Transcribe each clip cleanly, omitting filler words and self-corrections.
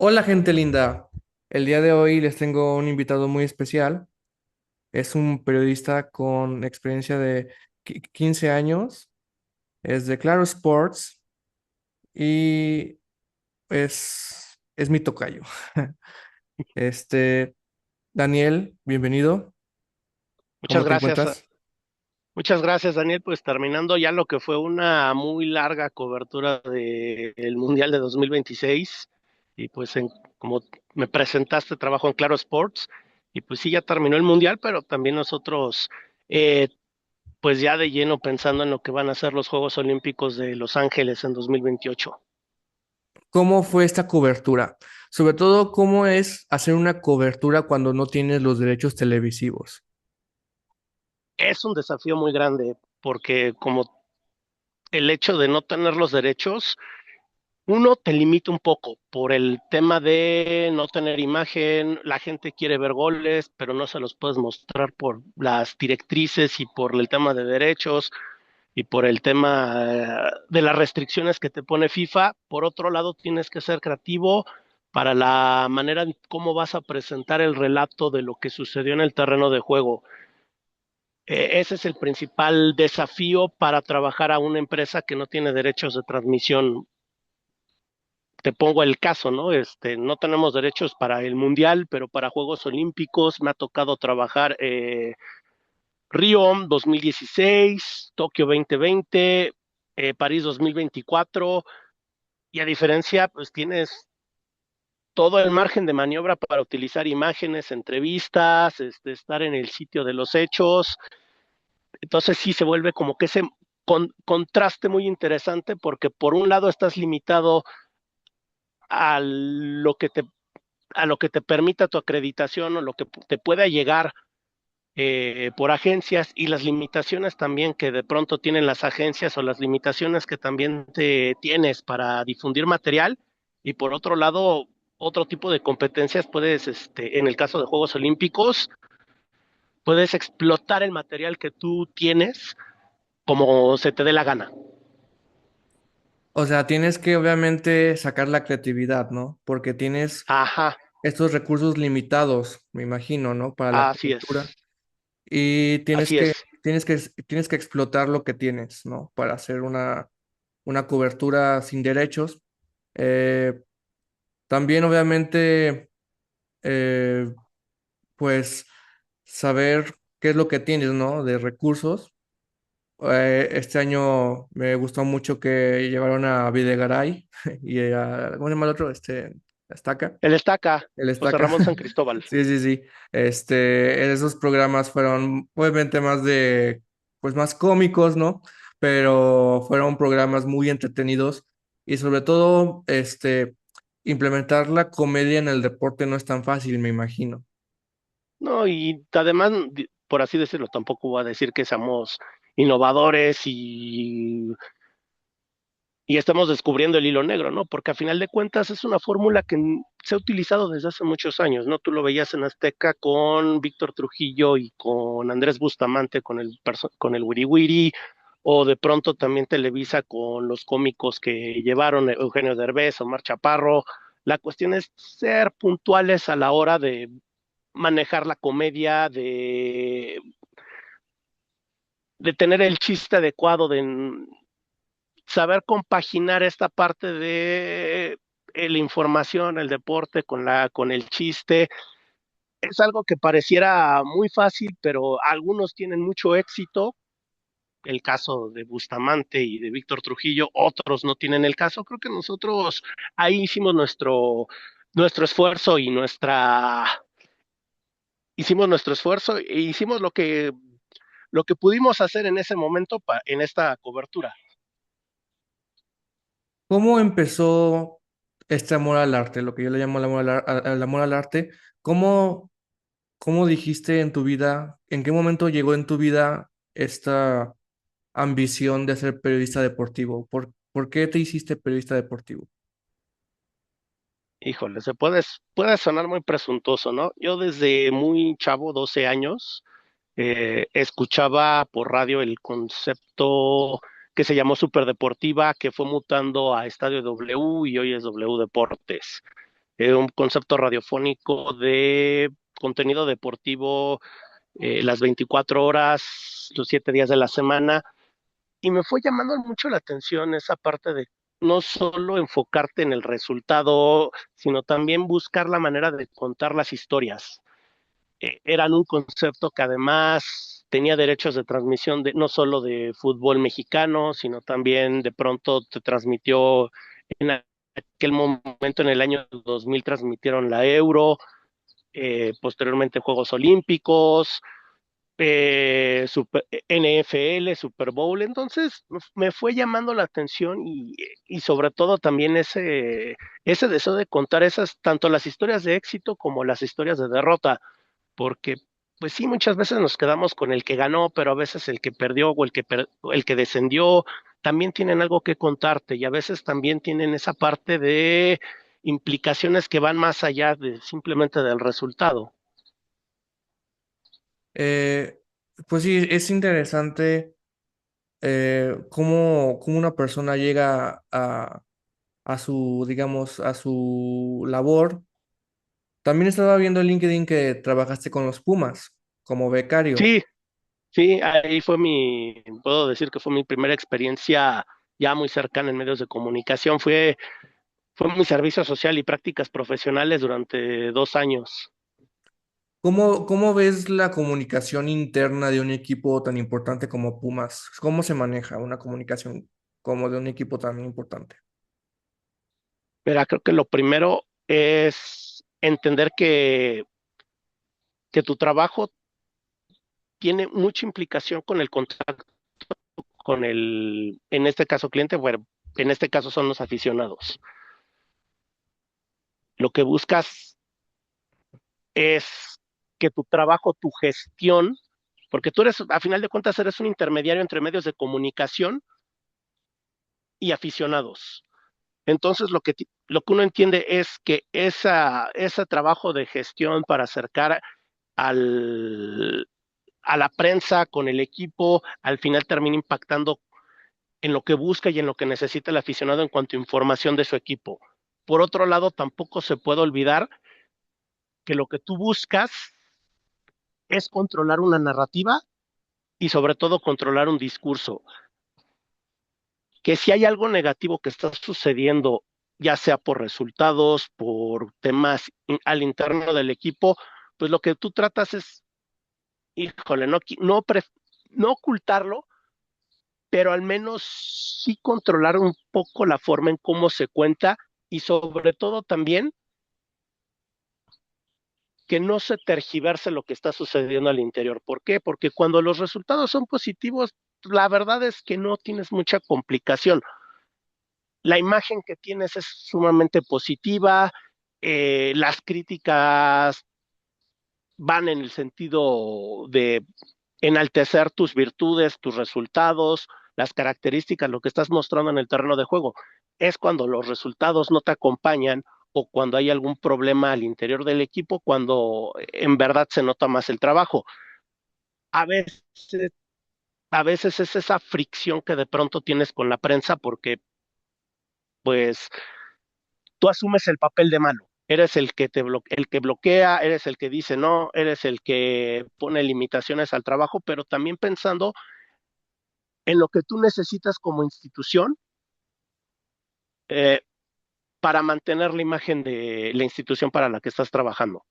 Hola gente linda, el día de hoy les tengo un invitado muy especial. Es un periodista con experiencia de 15 años, es de Claro Sports y es mi tocayo. Este, Daniel, bienvenido. Muchas ¿Cómo te gracias, encuentras? muchas gracias, Daniel. Pues terminando ya lo que fue una muy larga cobertura del Mundial de 2026 y pues como me presentaste, trabajo en Claro Sports y pues sí, ya terminó el Mundial, pero también nosotros eh, pues ya de lleno pensando en lo que van a ser los Juegos Olímpicos de Los Ángeles en 2028. ¿Cómo fue esta cobertura? Sobre todo, ¿cómo es hacer una cobertura cuando no tienes los derechos televisivos? Es un desafío muy grande porque como el hecho de no tener los derechos. Uno te limita un poco por el tema de no tener imagen, la gente quiere ver goles, pero no se los puedes mostrar por las directrices y por el tema de derechos y por el tema de las restricciones que te pone FIFA. Por otro lado, tienes que ser creativo para la manera en cómo vas a presentar el relato de lo que sucedió en el terreno de juego. Ese es el principal desafío para trabajar a una empresa que no tiene derechos de transmisión. Te pongo el caso, ¿no? No tenemos derechos para el Mundial, pero para Juegos Olímpicos me ha tocado trabajar Río 2016, Tokio 2020, París 2024, y a diferencia, pues tienes todo el margen de maniobra para utilizar imágenes, entrevistas, estar en el sitio de los hechos. Entonces sí se vuelve como que ese contraste muy interesante porque por un lado estás limitado a lo que te permita tu acreditación o lo que te pueda llegar por agencias y las limitaciones también que de pronto tienen las agencias o las limitaciones que también te tienes para difundir material y por otro lado otro tipo de competencias puedes, en el caso de Juegos Olímpicos, puedes explotar el material que tú tienes como se te dé la gana. O sea, tienes que obviamente sacar la creatividad, ¿no? Porque tienes Ajá, estos recursos limitados, me imagino, ¿no? Para la así cobertura. es, Y así es. tienes que explotar lo que tienes, ¿no? Para hacer una cobertura sin derechos. Eh, También, obviamente, eh, pues, saber qué es lo que tienes, ¿no? De recursos. Este año me gustó mucho que llevaron a Videgaray y a, ¿cómo se llama el otro? Estaca. El Estaca, El José Estaca. Ramón San Cristóbal. Sí, sí, sí. Esos programas fueron obviamente pues más cómicos, ¿no? Pero fueron programas muy entretenidos y sobre todo, implementar la comedia en el deporte no es tan fácil, me imagino. No, y además, por así decirlo, tampoco voy a decir que seamos innovadores y estamos descubriendo el hilo negro, ¿no? Porque a final de cuentas es una fórmula que se ha utilizado desde hace muchos años, ¿no? Tú lo veías en Azteca con Víctor Trujillo y con Andrés Bustamante con con el Wiri Wiri, o de pronto también Televisa con los cómicos que llevaron Eugenio Derbez, Omar Chaparro. La cuestión es ser puntuales a la hora de manejar la comedia, de tener el chiste adecuado, de saber compaginar esta parte de la información, el deporte con el chiste. Es algo que pareciera muy fácil, pero algunos tienen mucho éxito. El caso de Bustamante y de Víctor Trujillo, otros no tienen el caso. Creo que nosotros ahí hicimos nuestro esfuerzo y hicimos nuestro esfuerzo e hicimos lo que pudimos hacer en ese momento en esta cobertura. ¿Cómo empezó este amor al arte, lo que yo le llamo el amor al amor al arte? ¿Cómo, cómo dijiste en tu vida, en qué momento llegó en tu vida esta ambición de ser periodista deportivo? ¿Por qué te hiciste periodista deportivo? Híjole, puede sonar muy presuntuoso, ¿no? Yo desde muy chavo, 12 años, escuchaba por radio el concepto que se llamó Superdeportiva, que fue mutando a Estadio W y hoy es W Deportes. un concepto radiofónico de contenido deportivo las 24 horas, los 7 días de la semana, y me fue llamando mucho la atención esa parte de no solo enfocarte en el resultado, sino también buscar la manera de contar las historias. Eran un concepto que además tenía derechos de transmisión de, no solo de fútbol mexicano, sino también de pronto te transmitió en aquel momento, en el año 2000, transmitieron la Euro, posteriormente Juegos Olímpicos, NFL, Super Bowl. Entonces me fue llamando la atención y sobre todo también ese deseo de contar esas, tanto las historias de éxito como las historias de derrota, porque pues sí, muchas veces nos quedamos con el que ganó, pero a veces el que perdió o el que descendió también tienen algo que contarte y a veces también tienen esa parte de implicaciones que van más allá de simplemente del resultado. Eh, pues sí, es interesante cómo una persona llega a su, digamos, a su labor. También estaba viendo en LinkedIn que trabajaste con los Pumas como becario. Sí, sí, ahí puedo decir que fue mi primera experiencia ya muy cercana en medios de comunicación. Fue mi servicio social y prácticas profesionales durante 2 años. ¿Cómo ves la comunicación interna de un equipo tan importante como Pumas? ¿Cómo se maneja una comunicación como de un equipo tan importante? Mira, creo que lo primero es entender que tu trabajo tiene mucha implicación con el contacto con en este caso cliente, bueno, en este caso son los aficionados. Lo que buscas es que tu trabajo, tu gestión, porque tú eres, a final de cuentas, eres un intermediario entre medios de comunicación y aficionados. Entonces, lo que uno entiende es que ese trabajo de gestión para acercar al, a la prensa con el equipo, al final termina impactando en lo que busca y en lo que necesita el aficionado en cuanto a información de su equipo. Por otro lado, tampoco se puede olvidar que lo que tú buscas es controlar una narrativa y sobre todo controlar un discurso. Que si hay algo negativo que está sucediendo, ya sea por resultados, por temas al interno del equipo, pues lo que tú tratas es, híjole, no ocultarlo, pero al menos sí controlar un poco la forma en cómo se cuenta y sobre todo también que no se tergiverse lo que está sucediendo al interior. ¿Por qué? Porque cuando los resultados son positivos, la verdad es que no tienes mucha complicación. La imagen que tienes es sumamente positiva, las críticas van en el sentido de enaltecer tus virtudes, tus resultados, las características, lo que estás mostrando en el terreno de juego. Es cuando los resultados no te acompañan o cuando hay algún problema al interior del equipo, cuando en verdad se nota más el trabajo. A veces, a veces es esa fricción que de pronto tienes con la prensa porque pues tú asumes el papel de malo. Eres el que bloquea, eres el que dice no, eres el que pone limitaciones al trabajo, pero también pensando en lo que tú necesitas como institución eh, para mantener la imagen de la institución para la que estás trabajando.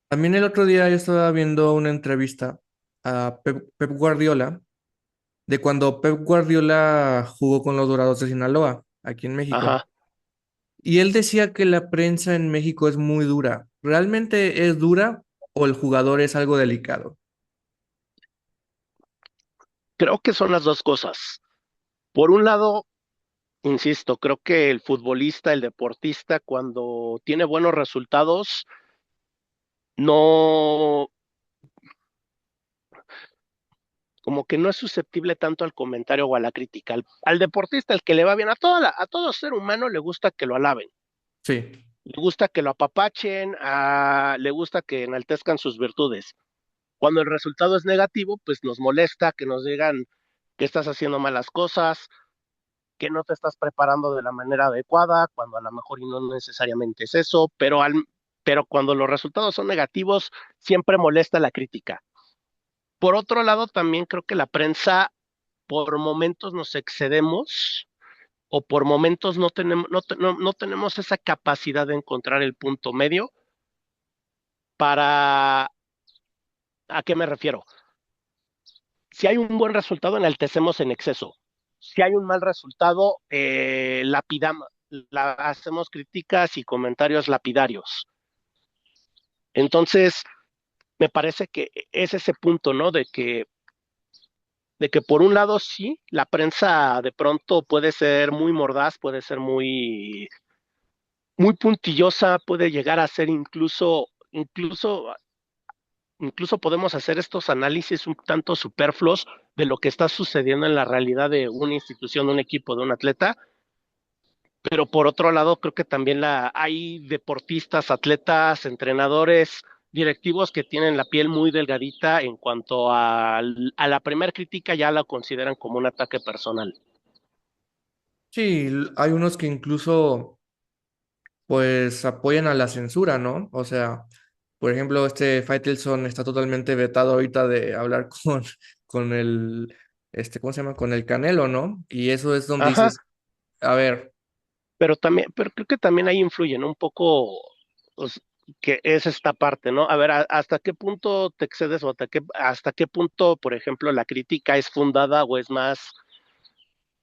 También el otro día yo estaba viendo una entrevista a Pep Guardiola de cuando Pep Guardiola jugó con los Dorados de Sinaloa, aquí en México. Ajá. Y él decía que la prensa en México es muy dura. ¿Realmente es dura o el jugador es algo delicado? Creo que son las dos cosas. Por un lado, insisto, creo que el futbolista, el deportista, cuando tiene buenos resultados, no, como que no es susceptible tanto al comentario o a la crítica. Al deportista, el que le va bien, a todo ser humano le gusta que lo alaben, Sí. le gusta que lo apapachen, le gusta que enaltezcan sus virtudes. Cuando el resultado es negativo, pues nos molesta que nos digan que estás haciendo malas cosas. que no te estás preparando de la manera adecuada, cuando a lo mejor y no necesariamente es eso, pero cuando los resultados son negativos, siempre molesta la crítica. Por otro lado, también creo que la prensa por momentos nos excedemos o por momentos no tenemos esa capacidad de encontrar el punto medio para... ¿A qué me refiero? Si hay un buen resultado, enaltecemos en exceso. Si hay un mal resultado, lapidamos, hacemos críticas y comentarios lapidarios. Entonces, me parece que es ese punto, ¿no? De que por un lado sí, la prensa de pronto puede ser muy mordaz, puede ser muy puntillosa, puede llegar a ser incluso podemos hacer estos análisis un tanto superfluos de lo que está sucediendo en la realidad de una institución, de un equipo, de un atleta, pero por otro lado creo que también hay deportistas, atletas, entrenadores, directivos que tienen la piel muy delgadita en cuanto a la primera crítica ya la consideran como un ataque personal. Sí, hay unos que incluso pues apoyan a la censura, ¿no? O sea, por ejemplo, este Faitelson está totalmente vetado ahorita de hablar con ¿cómo se llama? Con el Canelo, ¿no? Y eso es donde Ajá, dices, a ver, pero creo que también ahí influyen un poco, pues, que es esta parte, ¿no? A ver, hasta qué punto te excedes o hasta qué punto, por ejemplo, la crítica es fundada o es más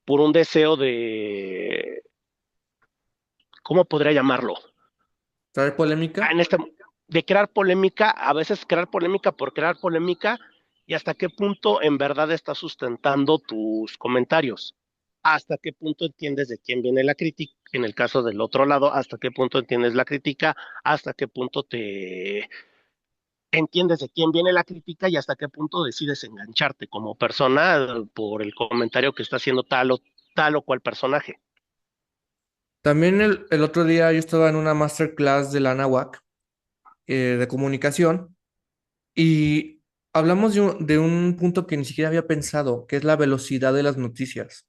por un deseo ¿cómo podría llamarlo? traer polémica. En este, de crear polémica, a veces crear polémica por crear polémica, y hasta qué punto en verdad estás sustentando tus comentarios. Hasta qué punto entiendes de quién viene la crítica, en el caso del otro lado, hasta qué punto entiendes la crítica, hasta qué punto te entiendes de quién viene la crítica y hasta qué punto decides engancharte como persona por el comentario que está haciendo tal o cual personaje. También el otro día yo estaba en una masterclass de la Anáhuac de comunicación y hablamos de un punto que ni siquiera había pensado, que es la velocidad de las noticias.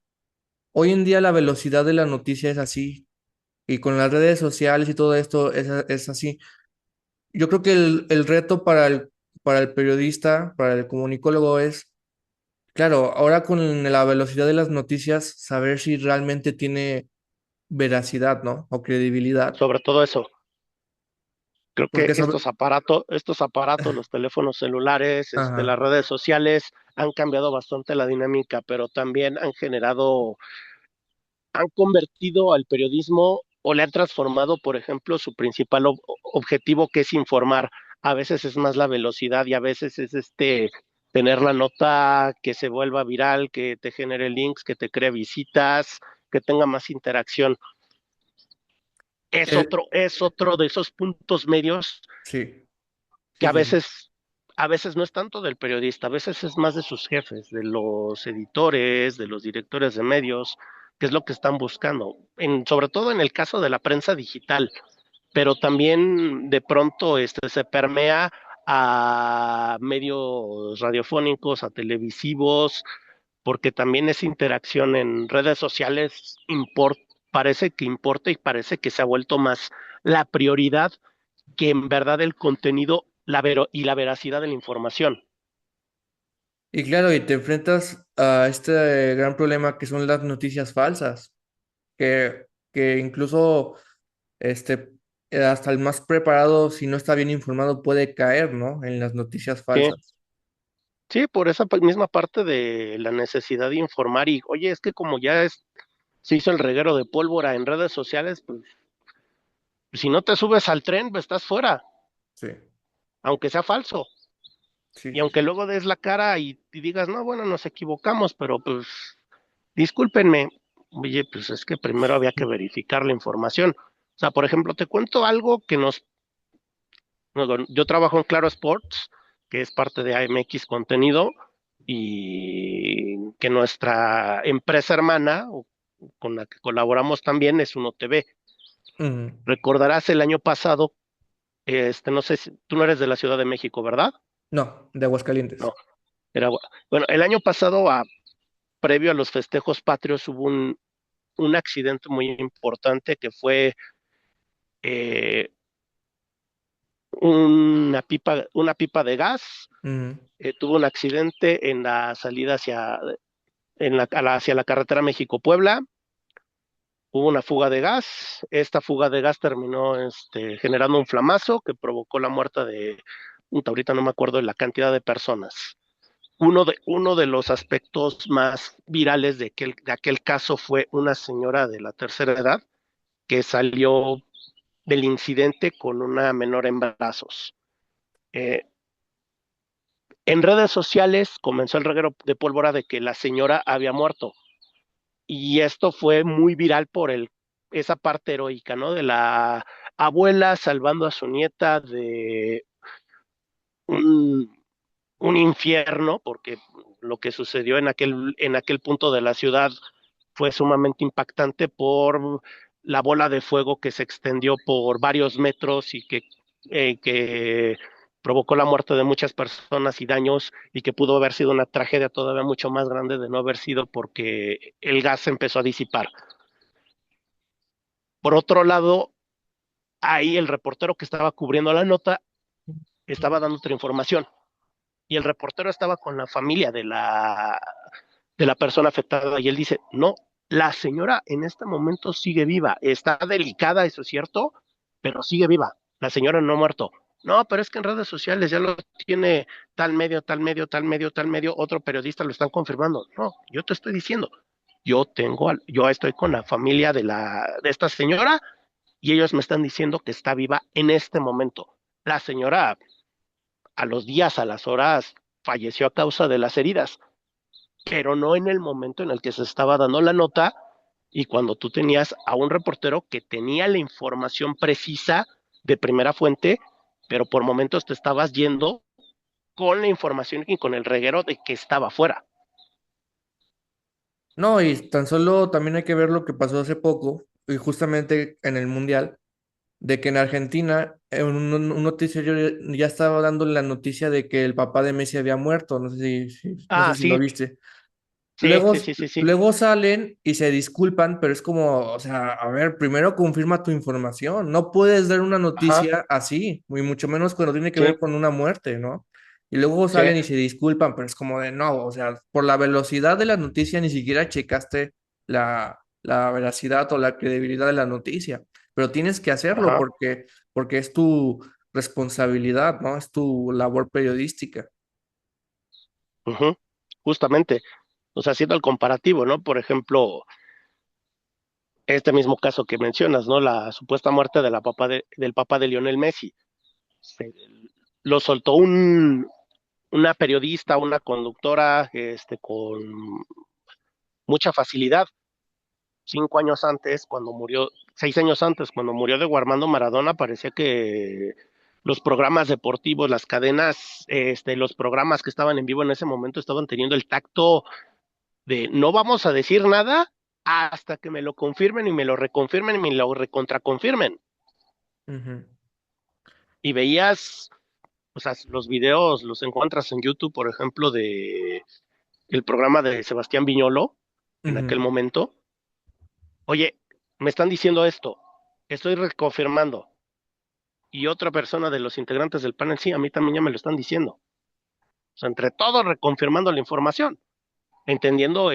Hoy en día la velocidad de la noticia es así y con las redes sociales y todo esto es así. Yo creo que el reto para el periodista, para el comunicólogo es, claro, ahora con la velocidad de las noticias, saber si realmente tiene veracidad, ¿no? O credibilidad. Sobre todo eso, creo que Porque sobre... estos aparatos, los teléfonos celulares, las Ajá. redes sociales han cambiado bastante la dinámica, pero también han convertido al periodismo o le han transformado, por ejemplo, su principal objetivo, que es informar. A veces es más la velocidad y a veces es tener la nota que se vuelva viral, que te genere links, que te cree visitas, que tenga más interacción. El- Es otro de esos puntos medios sí, que sí, sí, sí. a veces no es tanto del periodista, a veces es más de sus jefes, de los editores, de los directores de medios, que es lo que están buscando, sobre todo en el caso de la prensa digital, pero también de pronto se permea a medios radiofónicos, a televisivos, porque también esa interacción en redes sociales parece que importa y parece que se ha vuelto más la prioridad que en verdad el contenido y la veracidad de la información. Y claro, y te enfrentas a este gran problema que son las noticias falsas, que incluso este, hasta el más preparado, si no está bien informado, puede caer, ¿no? En las noticias Sí, falsas. sí, por esa misma parte de la necesidad de informar y, oye, es que como se hizo el reguero de pólvora en redes sociales, pues si no te subes al tren, pues estás fuera, Sí, aunque sea falso. sí, Y sí, aunque luego des la cara y digas, no, bueno, nos equivocamos, pero pues discúlpenme, oye, pues es que primero había que sí. verificar la información. O sea, por ejemplo, te cuento algo yo trabajo en Claro Sports, que es parte de AMX Contenido, y que nuestra empresa hermana, con la que colaboramos también, es Uno TV. Ujú. Recordarás el año pasado, no sé si tú no eres de la Ciudad de México, ¿verdad? No, de No, Aguascalientes. era, bueno, el año pasado, previo a los festejos patrios, un accidente muy importante que fue eh, una pipa de gas. Ujú. Tuvo un accidente en la salida hacia la carretera México-Puebla. Hubo una fuga de gas. Esta fuga de gas terminó generando un flamazo que provocó la muerte ahorita no me acuerdo de la cantidad de personas. Uno de los aspectos más virales de aquel caso fue una señora de la tercera edad que salió del incidente con una menor en brazos. Eh, en redes sociales comenzó el reguero de pólvora de que la señora había muerto. Y esto fue muy viral por esa parte heroica, ¿no? De la abuela salvando a su nieta de un, un infierno, porque lo que sucedió en aquel punto de la ciudad fue sumamente impactante por la bola de fuego que se extendió por varios metros y que provocó la muerte de muchas personas y daños y que pudo haber sido una tragedia todavía mucho más grande de no haber sido porque el gas se empezó a disipar. Por otro lado, ahí el reportero que estaba cubriendo la nota estaba dando otra información y el reportero estaba con la familia de la persona afectada y él dice, no, la señora en este momento sigue viva, está delicada, eso es cierto, pero sigue viva, la señora no ha muerto. No, pero es que en redes sociales ya lo tiene tal medio, tal medio, tal medio, tal medio, otro periodista lo están confirmando. No, yo te estoy diciendo, yo estoy con la familia de esta señora y ellos me están diciendo que está viva en este momento. La señora a los días, a las horas, falleció a causa de las heridas, pero no en el momento en el que se estaba dando la nota y cuando tú tenías a un reportero que tenía la información precisa de primera fuente, pero por momentos te estabas yendo con la información y con el reguero de que estaba fuera. No, y tan solo también hay que ver lo que pasó hace poco, y justamente en el Mundial, de que en Argentina, en un noticiero ya estaba dando la noticia de que el papá de Messi había muerto, no sé Ah, si lo sí, viste. sí, Luego, sí, sí, sí, sí. luego salen y se disculpan, pero es como, o sea, a ver, primero confirma tu información. No puedes dar una Ajá, noticia así, muy mucho menos cuando tiene que ver sí, con una muerte, ¿no? Y luego sí, salen y se disculpan, pero es como de no, o sea, por la velocidad de la noticia ni siquiera checaste la veracidad o la credibilidad de la noticia. Pero tienes que hacerlo ajá, porque es tu responsabilidad, ¿no? Es tu labor periodística. ujú, justamente. O sea, haciendo el comparativo, ¿no? Por ejemplo, este mismo caso que mencionas, ¿no? La supuesta muerte del papá de Lionel Messi. Se- lo soltó una periodista, una conductora, con mucha facilidad. 5 años antes, 6 años antes, cuando murió Diego Armando Maradona, parecía que los programas deportivos, las cadenas, los programas que estaban en vivo en ese momento estaban teniendo el tacto de no vamos a decir nada hasta que me lo confirmen y me lo reconfirmen y me lo recontraconfirmen. Ujú, Y veías, o sea, los videos los encuentras en YouTube, por ejemplo, de el programa de Sebastián Viñolo en aquel ujú. momento. Oye, me están diciendo esto, estoy reconfirmando. Y otra persona de los integrantes del panel, sí, a mí también ya me lo están diciendo. O sea, entre todos reconfirmando la información, entendiendo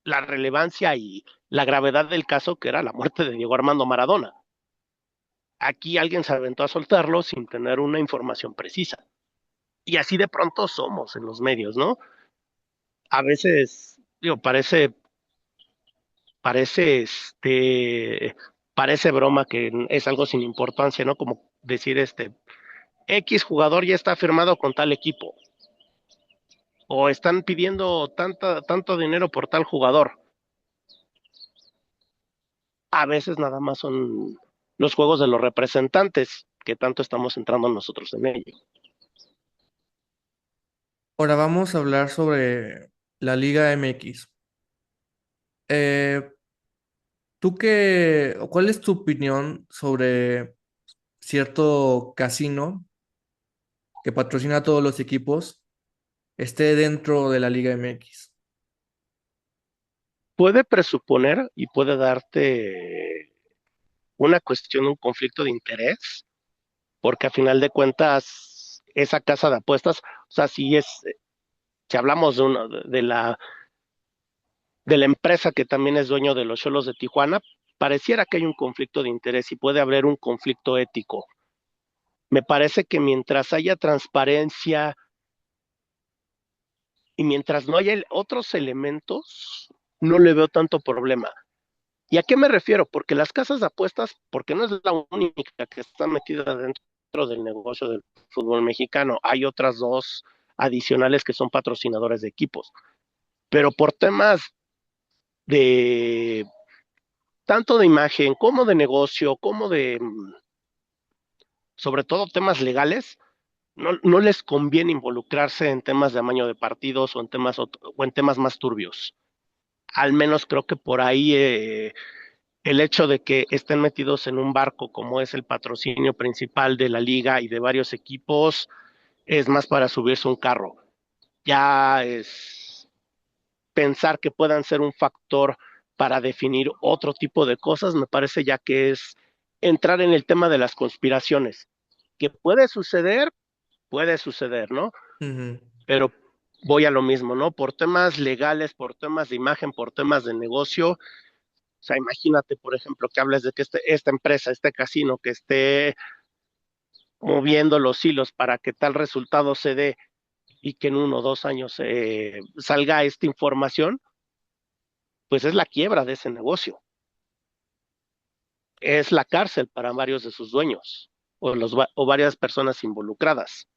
la relevancia y la gravedad del caso que era la muerte de Diego Armando Maradona. Aquí alguien se aventó a soltarlo sin tener una información precisa. Y así de pronto somos en los medios, ¿no? A veces, digo, parece, parece broma que es algo sin importancia, ¿no? Como decir, X jugador ya está firmado con tal equipo, o están pidiendo tanto dinero por tal jugador. A veces nada más son los juegos de los representantes que tanto estamos entrando nosotros en ello. Ahora vamos a hablar sobre la Liga MX. Eh, o cuál es tu opinión sobre cierto casino que patrocina a todos los equipos esté dentro de la Liga MX? puede presuponer y puede darte una cuestión, un conflicto de interés, porque a final de cuentas, esa casa de apuestas, o sea, si hablamos de la empresa que también es dueño de los Xolos de Tijuana, pareciera que hay un conflicto de interés y puede haber un conflicto ético. Me parece que mientras haya transparencia y mientras no haya otros elementos, no le veo tanto problema. ¿Y a qué me refiero? Porque las casas de apuestas, porque no es la única que está metida dentro del negocio del fútbol mexicano, hay otras dos adicionales que son patrocinadores de equipos, pero por temas de tanto de imagen como de negocio, como de, sobre todo temas legales, no les conviene involucrarse en temas de amaño de partidos o en temas más turbios. Al menos creo que por ahí el hecho de que estén metidos en un barco como es el patrocinio principal de la liga y de varios equipos es más para subirse un carro. Ya es pensar que puedan ser un factor para definir otro tipo de cosas, me parece ya que es entrar en el tema de las conspiraciones. Que puede suceder, ¿no? Ujú. Pero voy a lo mismo, ¿no? Por temas legales, por temas de imagen, por temas de negocio. O sea, imagínate, por ejemplo, que hables de que esta empresa, este casino, que esté moviendo los hilos para que tal resultado se dé y que en 1 o 2 años salga esta información, pues es la quiebra de ese negocio. Es la cárcel para varios de sus dueños o varias personas involucradas.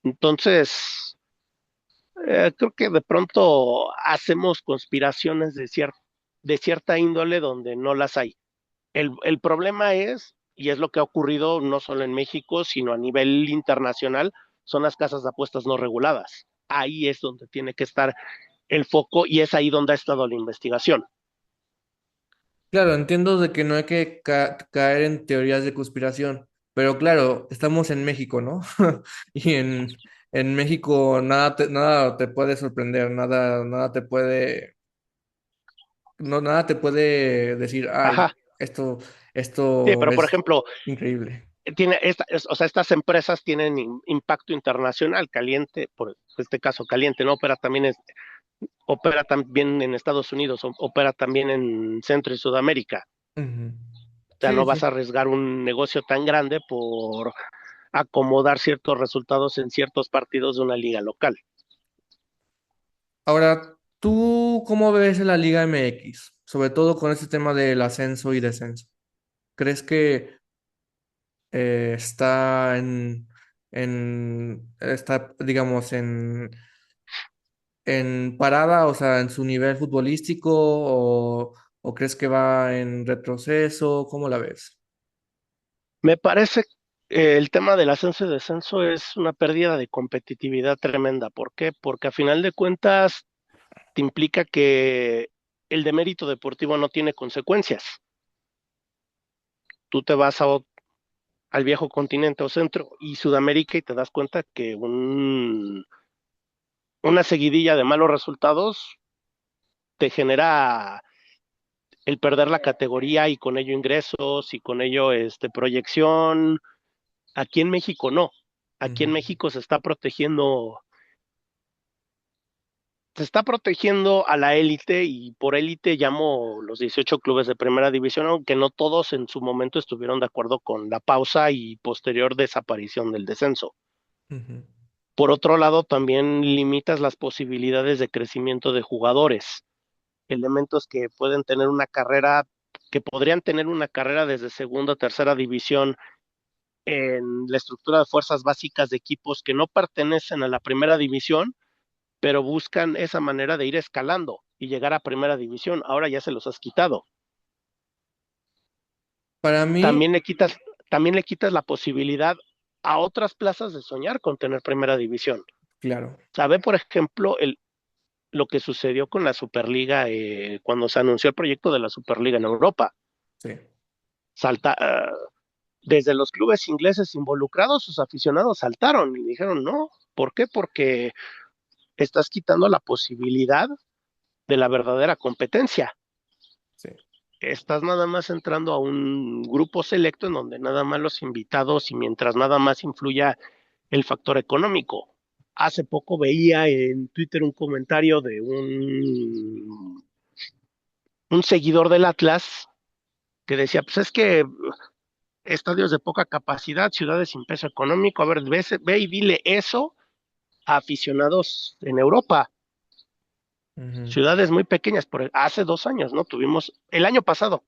Entonces, creo que de pronto hacemos conspiraciones de cierta índole donde no las hay. El problema es, y es lo que ha ocurrido no solo en México, sino a nivel internacional, son las casas de apuestas no reguladas. Ahí es donde tiene que estar el foco y es ahí donde ha estado la investigación. Claro, entiendo de que no hay que caer en teorías de conspiración, pero claro, estamos en México, ¿no? Y en México nada te puede sorprender, nada te puede, no, nada te puede decir, ay, Ajá. esto, Sí, esto pero por es ejemplo, increíble. o sea, estas empresas tienen impacto internacional, Caliente, por este caso Caliente, ¿no? Opera también en Estados Unidos, opera también en Centro y Sudamérica. Ujú. O sea, Sí, no vas sí. a arriesgar un negocio tan grande por acomodar ciertos resultados en ciertos partidos de una liga local. Ahora, ¿tú cómo ves la Liga MX? Sobre todo con este tema del ascenso y descenso. ¿Crees que está está, digamos, en parada, o sea, en su nivel futbolístico, o crees que va en retroceso? ¿Cómo la ves? Me parece que el tema del ascenso y descenso es una pérdida de competitividad tremenda. ¿Por qué? Porque a final de cuentas te implica que el demérito deportivo no tiene consecuencias. Tú te vas al viejo continente o centro y Sudamérica y te das cuenta que una seguidilla de malos resultados te genera el perder la categoría y con ello ingresos y con ello proyección. Aquí en México no. Aquí en Ujú, México se está protegiendo a la élite y por élite llamo los 18 clubes de primera división, aunque no todos en su momento estuvieron de acuerdo con la pausa y posterior desaparición del descenso. ujú. Por otro lado, también limitas las posibilidades de crecimiento de jugadores, elementos que pueden tener una carrera, que podrían tener una carrera desde segunda o tercera división en la estructura de fuerzas básicas de equipos que no pertenecen a la primera división, pero buscan esa manera de ir escalando y llegar a primera división. Ahora ya se los has quitado. Para mí, También le quitas, también le quitas la posibilidad a otras plazas de soñar con tener primera división. claro, Sabe, por ejemplo, lo que sucedió con la Superliga cuando se anunció el proyecto de la Superliga en Europa. sí. Salta, desde los clubes ingleses involucrados, sus aficionados saltaron y dijeron no. ¿Por qué? Porque estás quitando la posibilidad de la verdadera competencia. Sí. Estás nada más entrando a un grupo selecto en donde nada más los invitados y mientras nada más influya el factor económico. Hace poco veía en Twitter un comentario de un seguidor del Atlas que decía, pues es que estadios de poca capacidad, ciudades sin peso económico, a ver, ve y dile eso a aficionados en Europa, Ujú. ciudades muy pequeñas, hace 2 años, ¿no? Tuvimos, el año pasado,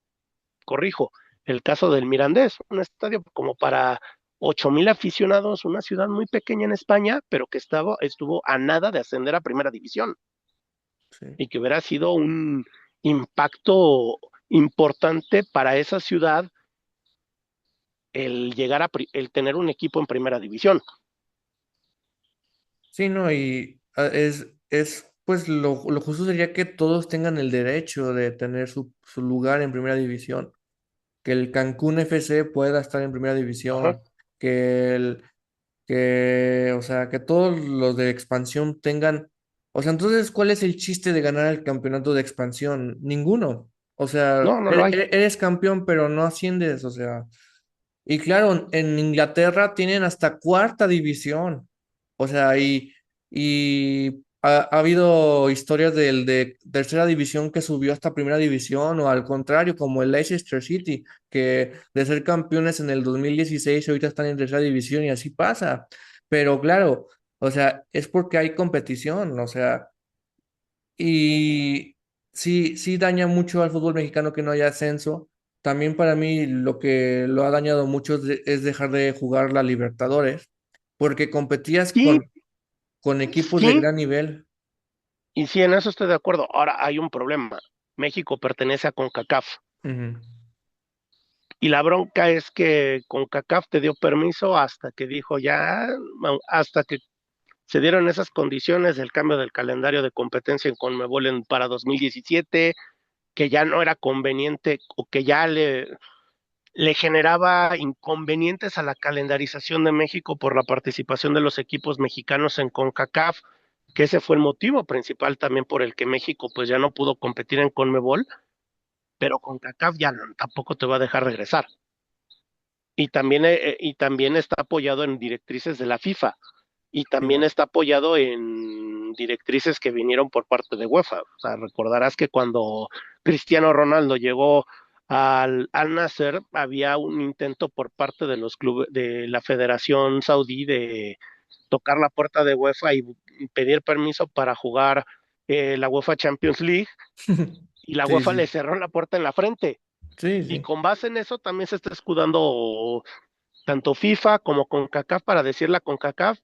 corrijo, el caso del Mirandés, un estadio como para 8,000 aficionados, una ciudad muy pequeña en España, pero que estuvo a nada de ascender a primera división Sí. y que hubiera sido un impacto importante para esa ciudad el llegar el tener un equipo en primera división. Sí, no, y pues lo justo sería que todos tengan el derecho de tener su lugar en primera división, que el Cancún FC pueda estar en primera Ajá. división, que o sea, que todos los de expansión tengan, o sea, entonces, ¿cuál es el chiste de ganar el campeonato de expansión? Ninguno. O sea, No, no lo hay. eres campeón, pero no asciendes, o sea. Y claro, en Inglaterra tienen hasta cuarta división. O sea, y ha habido historias del de tercera división que subió hasta primera división, o al contrario, como el Leicester City, que de ser campeones en el 2016 ahorita están en tercera división y así pasa. Pero claro, o sea, es porque hay competición, o sea, y sí, sí daña mucho al fútbol mexicano que no haya ascenso. También para mí lo que lo ha dañado mucho es dejar de jugar la Libertadores, porque competías Sí, con equipos de sí, gran nivel. y sí, en eso estoy de acuerdo. Ahora hay un problema. México pertenece a CONCACAF Ujú. y la bronca es que CONCACAF te dio permiso hasta que dijo ya, hasta que se dieron esas condiciones del cambio del calendario de competencia en CONMEBOL para 2017, que ya no era conveniente o que ya le generaba inconvenientes a la calendarización de México por la participación de los equipos mexicanos en CONCACAF, que ese fue el motivo principal también por el que México pues ya no pudo competir en CONMEBOL, pero CONCACAF ya tampoco te va a dejar regresar. Y también está apoyado en directrices de la FIFA y también Claro. está apoyado en directrices que vinieron por parte de UEFA. O sea, recordarás que cuando Cristiano Ronaldo llegó al Nasser, había un intento por parte de los clubes de la Federación Saudí de tocar la puerta de UEFA y pedir permiso para jugar la UEFA Champions League, y la Sí, UEFA le sí, cerró la puerta en la frente. sí, Y sí. con base en eso también se está escudando tanto FIFA como CONCACAF para decirle a CONCACAF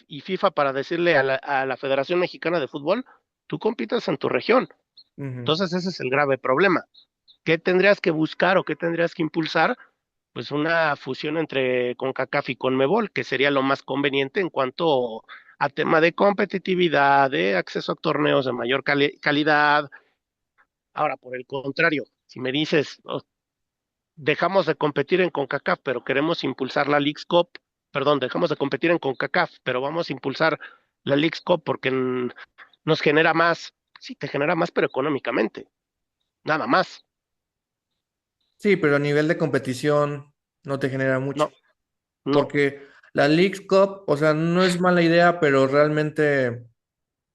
y FIFA para decirle a la Federación Mexicana de Fútbol, tú compites en tu región. Ujú. Entonces ese es el grave problema. ¿Qué tendrías que buscar o qué tendrías que impulsar? Pues una fusión entre CONCACAF y CONMEBOL, que sería lo más conveniente en cuanto a tema de competitividad, de acceso a torneos de mayor calidad. Ahora, por el contrario, si me dices, oh, dejamos de competir en CONCACAF, pero queremos impulsar la Leagues Cup, perdón, dejamos de competir en CONCACAF, pero vamos a impulsar la Leagues Cup porque nos genera más, sí, te genera más, pero económicamente, nada más. Sí, pero a nivel de competición no te genera mucho, No, no, porque la Leagues Cup, o sea, no es mala idea, pero realmente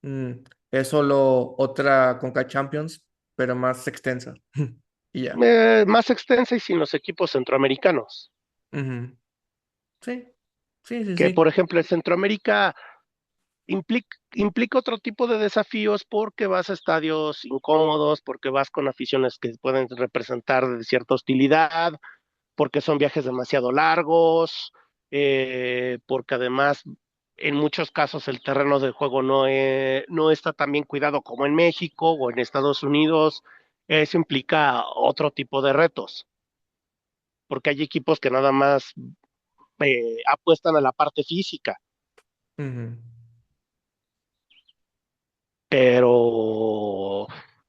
mm, es solo otra Conca Champions, pero más extensa. Y ya. más extensa y sin los equipos centroamericanos. Ujú. Sí, sí, sí, Que sí. por ejemplo en Centroamérica implica otro tipo de desafíos porque vas a estadios incómodos, porque vas con aficiones que pueden representar de cierta hostilidad, porque son viajes demasiado largos, porque además en muchos casos el terreno de juego no está tan bien cuidado como en México o en Estados Unidos. Eso implica otro tipo de retos, porque hay equipos que nada más apuestan a la parte física, Ujú. pero,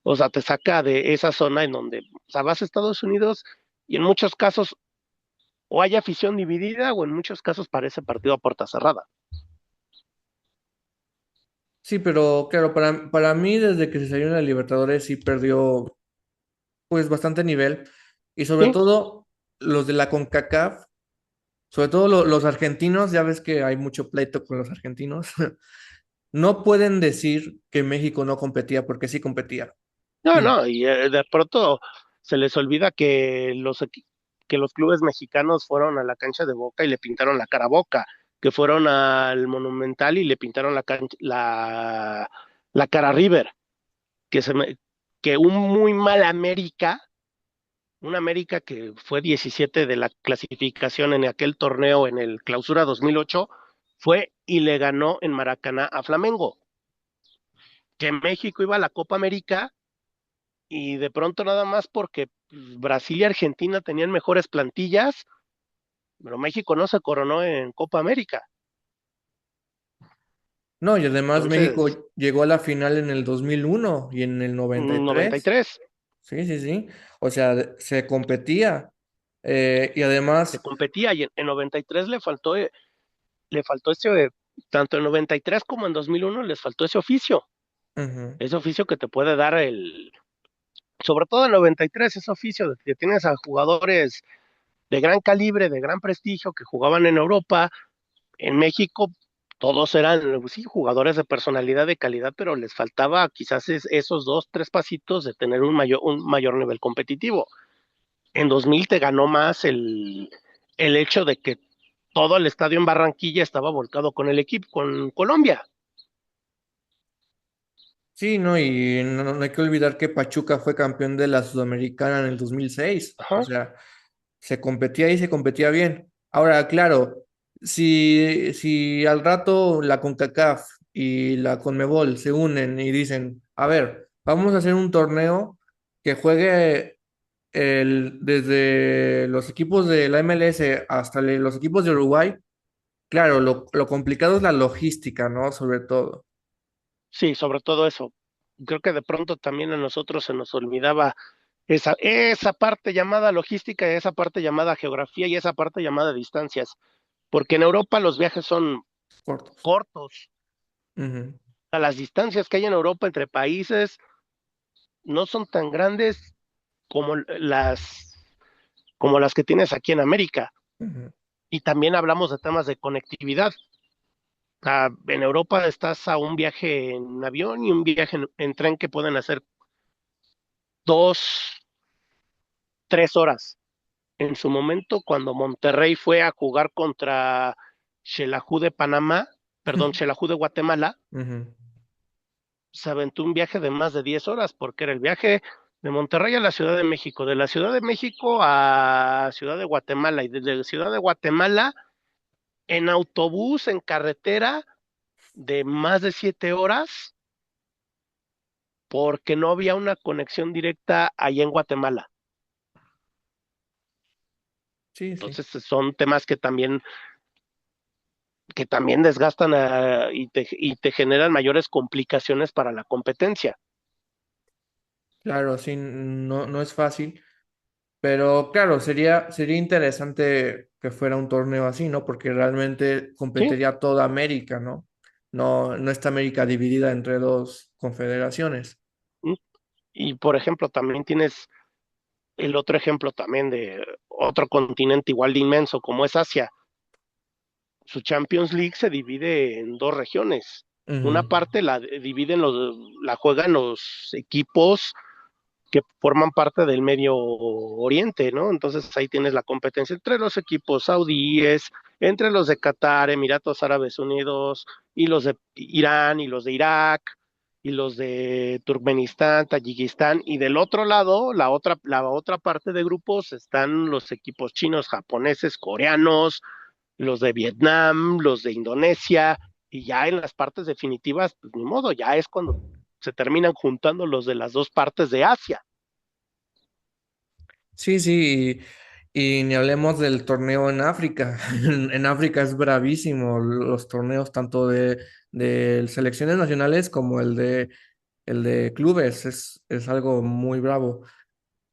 o sea, te saca de esa zona en donde, o sea, vas a Estados Unidos y en muchos casos o hay afición dividida o en muchos casos parece partido a puerta cerrada. Sí, pero claro, para mí desde que se salió en la Libertadores sí perdió pues bastante nivel y sobre Sí, todo los de la CONCACAF, sobre todo los argentinos, ya ves que hay mucho pleito con los argentinos, no pueden decir que México no competía porque sí competía. no, Y no, y de pronto se les olvida que que los clubes mexicanos fueron a la cancha de Boca y le pintaron la cara a Boca, que fueron al Monumental y le pintaron la cara a River, que que un muy mal América, un América que fue 17 de la clasificación en aquel torneo en el Clausura 2008, fue y le ganó en Maracaná a Flamengo. Que México iba a la Copa América y de pronto nada más porque Brasil y Argentina tenían mejores plantillas, pero México no se coronó en Copa América. no, y además México Entonces, llegó a la final en el 2001 y en el 93. 93 Sí, sí, sí. O sea, se competía. Y se además, competía y en 93 le faltó tanto en 93 como en 2001 les faltó ujú, ese oficio que te puede dar sobre todo en 93, ese oficio de que tienes a jugadores de gran calibre, de gran prestigio, que jugaban en Europa. En México todos eran, sí, jugadores de personalidad, de calidad, pero les faltaba quizás esos dos, tres pasitos de tener un mayor nivel competitivo. En 2000 te ganó más el hecho de que todo el estadio en Barranquilla estaba volcado con el equipo, con Colombia. sí, ¿no? Y no hay que olvidar que Pachuca fue campeón de la Sudamericana en el 2006. O Ajá. sea, se competía y se competía bien. Ahora, claro, si al rato la CONCACAF y la CONMEBOL se unen y dicen, a ver, vamos a hacer un torneo que juegue desde los equipos de la MLS hasta los equipos de Uruguay, claro, lo complicado es la logística, ¿no? Sobre todo. Sí, sobre todo eso. Creo que de pronto también a nosotros se nos olvidaba esa parte llamada logística, esa parte llamada geografía y esa parte llamada distancias, porque en Europa los viajes son Cortos. cortos. Ujú, A las distancias que hay en Europa entre países no son tan grandes como como las que tienes aquí en América. ujú. Y también hablamos de temas de conectividad. En Europa estás a un viaje en avión y un viaje en tren que pueden hacer 2, 3 horas. En su momento, cuando Monterrey fue a jugar contra Xelajú de Panamá, perdón, Xelajú de Guatemala, Ujú. se aventó un viaje de más de 10 horas, porque era el viaje de Monterrey a la Ciudad de México, de la Ciudad de México a Ciudad de Guatemala, y desde Ciudad de Guatemala en autobús, en carretera, de más de 7 horas, porque no había una conexión directa allá en Guatemala. Sí, sí. Entonces son temas que también desgastan y te generan mayores complicaciones para la competencia. Claro, sí, no es fácil, pero claro, sería interesante que fuera un torneo así, ¿no? Porque realmente ¿Sí? competiría toda América, ¿no? No está América dividida entre dos confederaciones. ¿Mm? Y por ejemplo, también tienes el otro ejemplo también de otro continente igual de inmenso como es Asia. Su Champions League se divide en dos regiones. Una Ujú. parte la juegan los equipos que forman parte del Medio Oriente, ¿no? Entonces ahí tienes la competencia entre los equipos saudíes, entre los de Qatar, Emiratos Árabes Unidos, y los de Irán, y los de Irak, y los de Turkmenistán, Tayikistán, y del otro lado, la otra parte de grupos están los equipos chinos, japoneses, coreanos, los de Vietnam, los de Indonesia, y ya en las partes definitivas, pues ni modo, ya es cuando se terminan juntando los de las dos partes de Asia. Sí, sí, y ni hablemos del torneo en África. En África es bravísimo los torneos tanto de selecciones nacionales como el de clubes. Es algo muy bravo.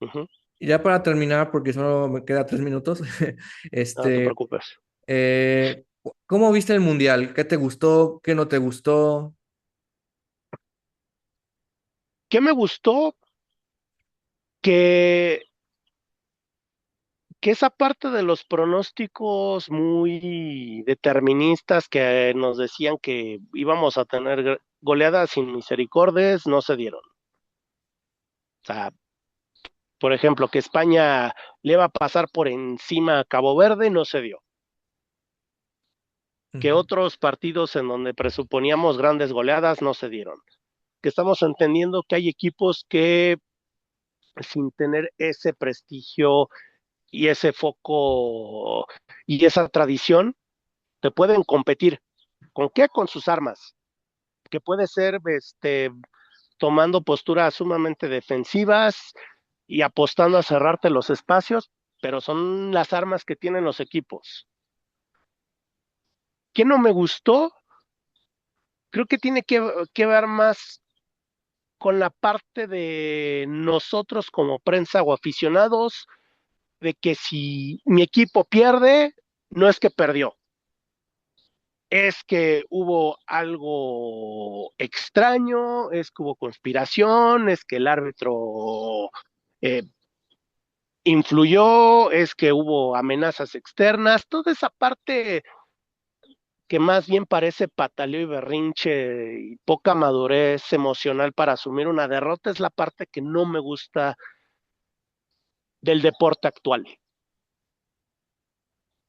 Ujú. Y ya para terminar, porque solo me queda 3 minutos, No te este, preocupes. ¿cómo viste el mundial? ¿Qué te gustó? ¿Qué no te gustó? ¿Qué me gustó? Que, que esa parte de los pronósticos muy deterministas que nos decían que íbamos a tener goleadas sin misericordias, no se dieron. O sea, por ejemplo, que España le va a pasar por encima a Cabo Verde, no se dio. Que Ujú. otros partidos en donde presuponíamos grandes goleadas no se dieron. Que estamos entendiendo que hay equipos que sin tener ese prestigio y ese foco y esa tradición, te pueden competir. ¿Con qué? Con sus armas, que puede ser tomando posturas sumamente defensivas y apostando a cerrarte los espacios, pero son las armas que tienen los equipos. ¿Qué no me gustó? Creo que tiene que ver más con la parte de nosotros como prensa o aficionados, de que si mi equipo pierde, no es que perdió, es que hubo algo extraño, es que hubo conspiración, es que el árbitro eh, influyó, es que hubo amenazas externas, toda esa parte que más bien parece pataleo y berrinche y poca madurez emocional para asumir una derrota es la parte que no me gusta del deporte actual.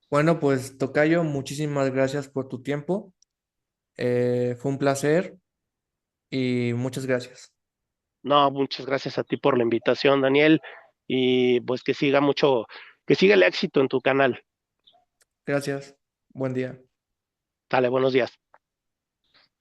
Bueno, pues tocayo, muchísimas gracias por tu tiempo. Fue un placer y muchas gracias. No, muchas gracias a ti por la invitación, Daniel, y pues que siga mucho, que siga el éxito en tu canal. Gracias. Buen día. Dale, buenos días.